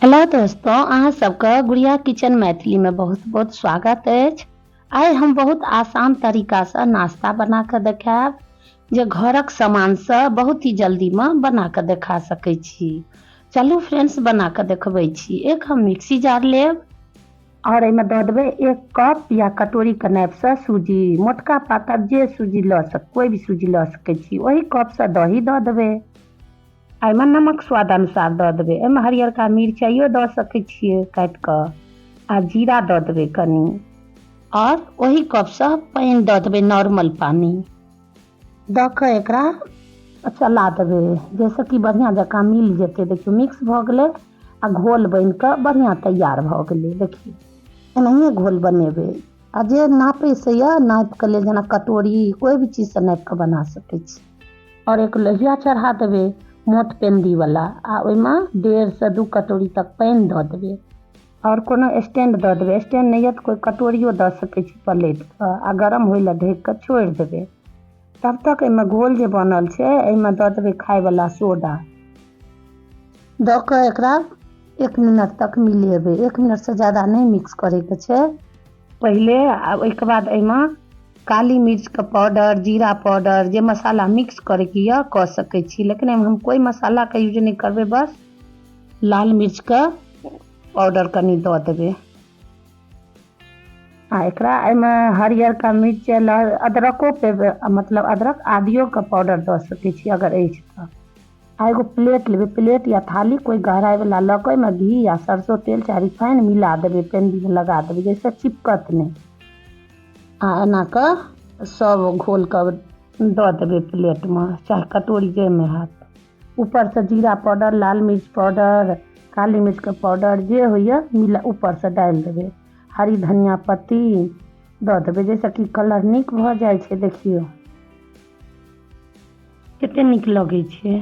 Hello दोस्तों, अहाँ सबके गुड़िया किचन मैथिली में बहुत बहुत स्वागत अछि। आइ हम बहुत आसान तरीका से नाश्ता बना के देखायब जे घरक सामान से बहुत ही जल्दी में बना के देखा सकै छी। चलू फ्रेंड्स, बना के देखबै छी। एक हम मिक्सी जार लेब और एहिमे दऽ देबै 1 कप या कटोरी के नाप से सूजी। मोटका पातर जे सूजी कोई भी सूजी लऽ सकै छी। ओही कप से दही दऽ देबै। एहिमे नमक स्वाद अनुसार दऽ देबै। एहिमे हरियरका मिरचाइयो दऽ सकै छियै काटि कऽ, आ जीरा दऽ देबै कनि, और ओही कपसँ पानि दऽ देबै, नॉर्मल पानी दऽ कऽ एकरा चला देबै जाहिसँ कि बढ़िआँ जकाँ मिल जेतै। देखियौ मिक्स भऽ गेलै आ घोल बनि कऽ बढ़िआँ तैयार भऽ गेलै। देखियौ एनाहिए घोल बनेबै। आ जे नापैसँ यऽ नापि कऽ लेल, जेना कटोरी कोइ भी चीजसँ नापि कऽ बना सकै छी। और एक लोहिया चढ़ा देबै मोट पेंदी वाला, आ ओहिमे 1.5 से 2 कटोरी तक पानि दऽ देबै और कोनो स्टैंड दऽ देबै। स्टैंड नहीं है तो कोई कटोरियो दऽ सकै छी प्लेट पर, आ गरम होइ लए ढकि कऽ छोड़ि देबै। तब तक एहिमे घोल जे बनल छै एहिमे दऽ देबै खायवला सोडा दऽ कऽ एकरा 1 मिनट तक मिलेबै। 1 मिनट से ज़्यादा नहीं मिक्स करैके छै पहिले। आ ओहिके बाद एहिमे काली मिर्च के पाउडर, जीरा पाउडर, जे मसाला मिक्स करैके यऽ कऽ सकै छी, लेकिन एहिमे हम कोई मसाला के यूज नहीं करबै। बस लाल मिर्च के पाउडर कनि दऽ देबै। आ एकरा एहिमे हरियरका मिर्च, अदरको पे, मतलब अदरक आदियो के पाउडर दऽ सकै छी अगर अछि तऽ। आ एगो प्लेट लेबै, प्लेट या थाली कोई गहराई वाला लऽ कऽ ओहिमे घी या सरसों तेल चाहे रिफाइन मिला देबै, पेंदी में लगा देबै जैसे चिपकत नहीं। आ एना कऽ सब घोल कऽ दऽ देबै प्लेट में चाहे कटोरी जाहिमे हैत। ऊपर से जीरा पाउडर, लाल मिर्च पाउडर, काली मिर्च के पाउडर जे होइए मिला ऊपर से डालि देबै। हरी धनिया पत्ती दऽ देबै जाहिसँ कि कलर नीक भऽ जाइ छै। देखियौ कते नीक लगै छै।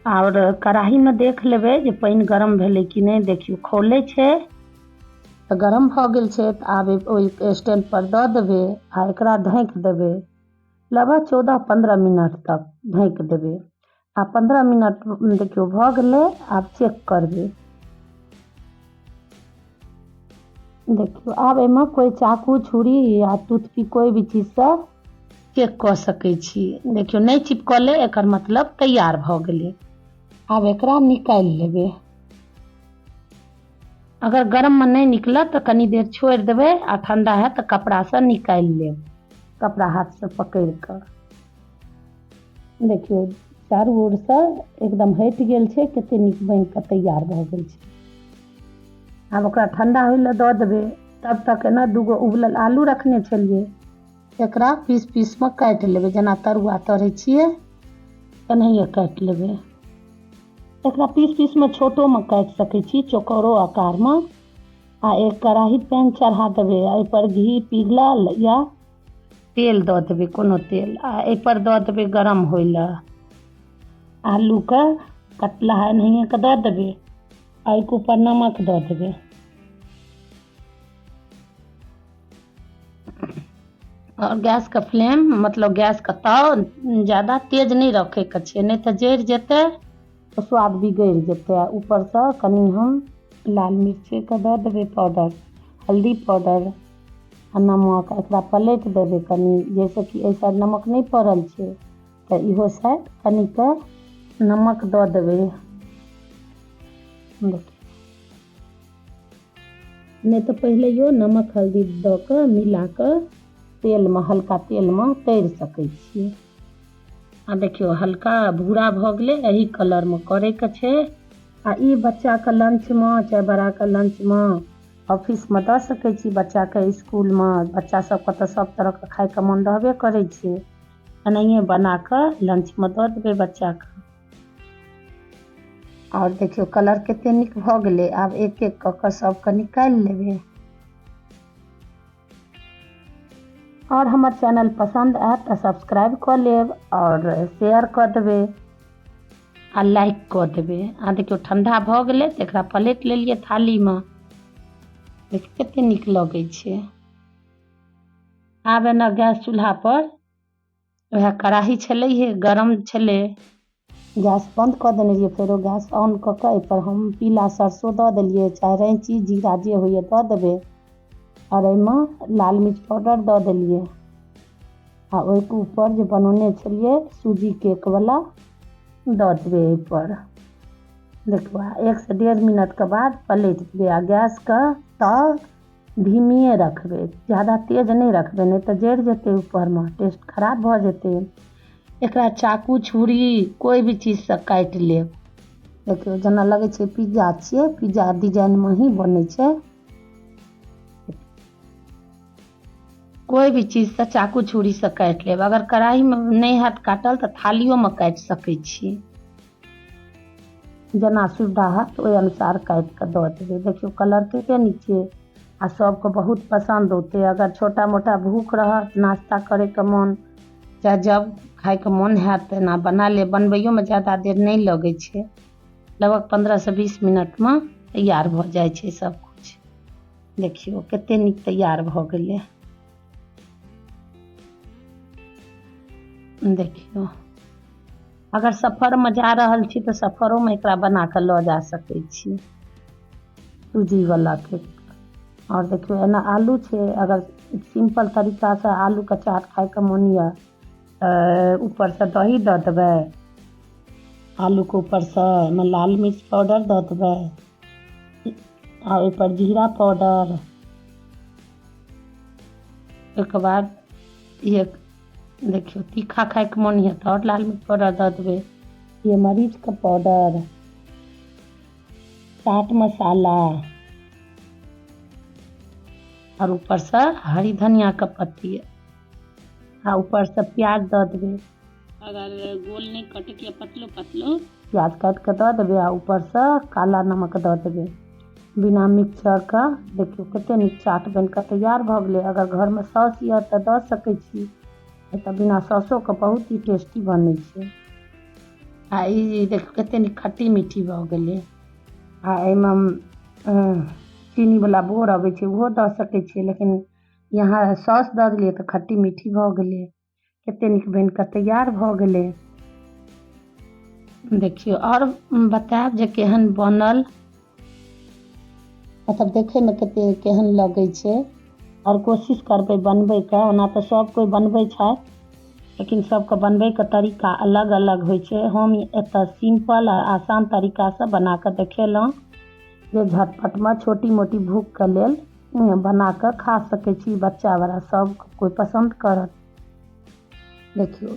और कढ़ाई में देख लेबै जे पानि गरम भेलै कि नहीं। देखियौ खौलै छै तऽ गरम भऽ गेल छै। तऽ आब ओहि स्टैंड पर दऽ देबै आ एकरा ढकि देबै लगभग 14-15 मिनट तक ढकि देबै। आ 15 मिनट देखियौ भऽ गेलै। आब चेक करबै। देखियौ आब एहिमे कोई चाकू, छुरी या टूथपिक कोई भी चीजसँ चेक कऽ सकै छी। देखियौ नहीं चिपकलै, एकर मतलब तैयार भऽ गेलै। आब एकरा निकालि लेबै। अगर गरम में नहीं निकलत तऽ कनी देर छोड़ि देबै, आ ठंडा है तऽ कपड़ा से निकालि लेब, कपड़ा हाथ से पकड़ि कऽ। देखियौ चारू ओर से एकदम हटि गेल छै, कते नीक बनि कऽ तैयार भऽ गेल छै। आब ओकरा ठंडा होइ लए दऽ देबै। तब तक एना 2 उबलल आलू रखने छलिए, एकरा पीस पीस में काटि लेबै। जेना तरुआ तरै छियै तेनाहिए काटि लेबै। एकरा पीस पीस में छोटो में काटि सकै छी, चौकोरो आकार में। आ एक कढ़ाई पैन चढ़ा देबै, एहि पर घी पिघलल या तेल दऽ देबै, कोनो तेल, आ एहि पर दऽ देबै गरम होइ लए। आलू के कटला एनाहिए के दऽ देबै, आ एहिके ऊपर नमक दऽ देबै। और गैस का फ्लेम, मतलब गैस का ताव ज़्यादा तेज नहीं रखे के छै, नहीं तो जरि जेतै तो स्वाद बिगड़ि जेतै। ऊपर से कनी हम लाल मिर्ची के दऽ देबै पाउडर, हल्दी पाउडर आ नमक। एकरा पलटि देबै कनी, जैसे कि एहि साइड नमक नहीं पड़ल छै तऽ इहो साइड कनिक नमक दऽ देबै। नहीं तो पहले नमक हल्दी दऽ कऽ मिला कऽ तेल में, हल्का तेल में तैर सकै छियै। आ देखियौ हल्का भूरा भऽ गेलै, एही कलर में करे के छै। आ ई बच्चा के लंच में चाहे बड़ा के लंच में, ऑफिस में दऽ सकै छी, बच्चा के स्कूल में। बच्चा सबके तऽ सब तरह के खाय के मन रहबे करै छै। एनाहिए बना कऽ लंच में दऽ देबै बच्चा के। और देखियौ कलर कते नीक भऽ गेलै। आब एक एक कऽ कऽ सबके निकालि लेबै। और हमर चैनल पसंद आयत तऽ सब्सक्राइब कऽ लेब, और शेयर कऽ देबै, आ लाइक कऽ देबै। आ देखियौ ठंडा भऽ गेलै तऽ एकरा पलटि लेलियै थाली में। देखियौ कते नीक लगै छै। आब एना गैस चूल्हा पर वएह कढ़ाई छलैहे, गरम छलै, गैस बंद कऽ देने रहियै, फेरो गैस ऑन कऽ कऽ एहिपर हम पीला सरसों दऽ देलियै, चाहे रैंची जीरा जे होइए दऽ देबै, और एहिमे लाल मिर्च पाउडर दऽ देलियै आ ओहिके ऊपर जे बनौने छलियै सूजी केक वाला दऽ देबै एहिपर। देखियौ 1 से 1.5 मिनट के बाद पलटि देबै आ गैसके तऽ धीमिए रखबै, ज़्यादा तेज नहीं रखबै नहीं तऽ जरि जेतै ऊपरमे, टेस्ट खराब भऽ जेतै। एकरा चाकू छुरी कोई भी चीजसँ काटि लेब। देखियौ जेना लगै छै पिज्जा छियै, पिज्जा डिजाइनमे ही बनै छै। कोई भी चीजसँ चाकू छुरीसँ काटि लेब। अगर कढ़ाइमे नहीं हैत काटल तऽ थालियोमे काटि सकै छी, जेना सुविधा हैत ओहि अनुसार काटि कऽ दऽ देबै। देखियौ कलर कते नीक छै आ सबके बहुत पसन्द औतै। अगर छोटा मोटा भूख रहत, नाश्ता करैके मोन, चाहे जब खाइके मोन हैत तऽ एना बना लेब। बनबैयोमे ज़्यादा देर नहीं लगै छै, लगभग 15 से 20 मिनटमे तैयार भऽ जाइ छै सब कुछ। देखियौ कते नीक तैयार भऽ गेलै। देखियौ अगर सफरमे जा रहल छी तऽ सफरोमे एकरा बना कऽ लऽ जा सकै छी, सूजीवला केक। और देखियौ एना आलू छै, अगर सिंपल तरीकासँ आलूके चाट खाइके मोन यऽ ऊपरसँ दही दऽ देबै, आलूके ऊपरसँ ओहिमे लाल मिर्च पाउडर दऽ देबै आ ओहिपर जीरा पाउडर, ओहिके बाद ये देखियौ तीखा खाइके मोन यऽ तऽ और लाल मिर्च पाउडर दऽ देबै, ये मरीचके पाउडर, चाट मसाला और ऊपरसँ हरी धनियाके पत्ती आ ऊपरसँ प्याज दऽ देबै। अगर गोल नहीं कटके पतलो पतलो प्याज काटि कऽ दऽ देबै आ ऊपरसँ काला नमक दऽ देबै बिना मिक्सचरके। देखियौ कते नीक चाट बनि कऽ तैयार भऽ गेलै। अगर घरमे सॉस यऽ तऽ दऽ सकै छी, नहीं तऽ बिना सॉसोके बहुत ही टेस्टी बनै छै। आ ई देखियौ कते नीक खट्टी मीठी भऽ गेलै। आ एहिमे चीनीवला बोर अबै छै ओहो दऽ सकै छियै, लेकिन यहाँ सॉस दऽ देलियै तऽ खट्टी मीठी भऽ गेलै। कते नीक बनि कऽ तैयार भऽ गेलै। देखियौ और बतायब जे केहन बनल, मतलब देखैमे केहन लगै छै, और कोशिश करबै बनबैके। ओना तऽ सब कोई बनबै छथि, लेकिन सबके बनबैके तरीका अलग अलग होइ छै। हम एतऽ सिंपल आ आसान तरीकासँ बना कऽ देखेलहुँ जे झटपटमे छोटी मोटी भूखके लेल बना कऽ खा सकै छी, बच्चा बड़ा सब कोई पसन्द करत। देखियौ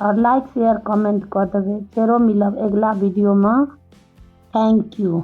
और लाइक शेयर कमेंट कऽ देबै। फेरो मिलब अगिला वीडियोमे। Thank U.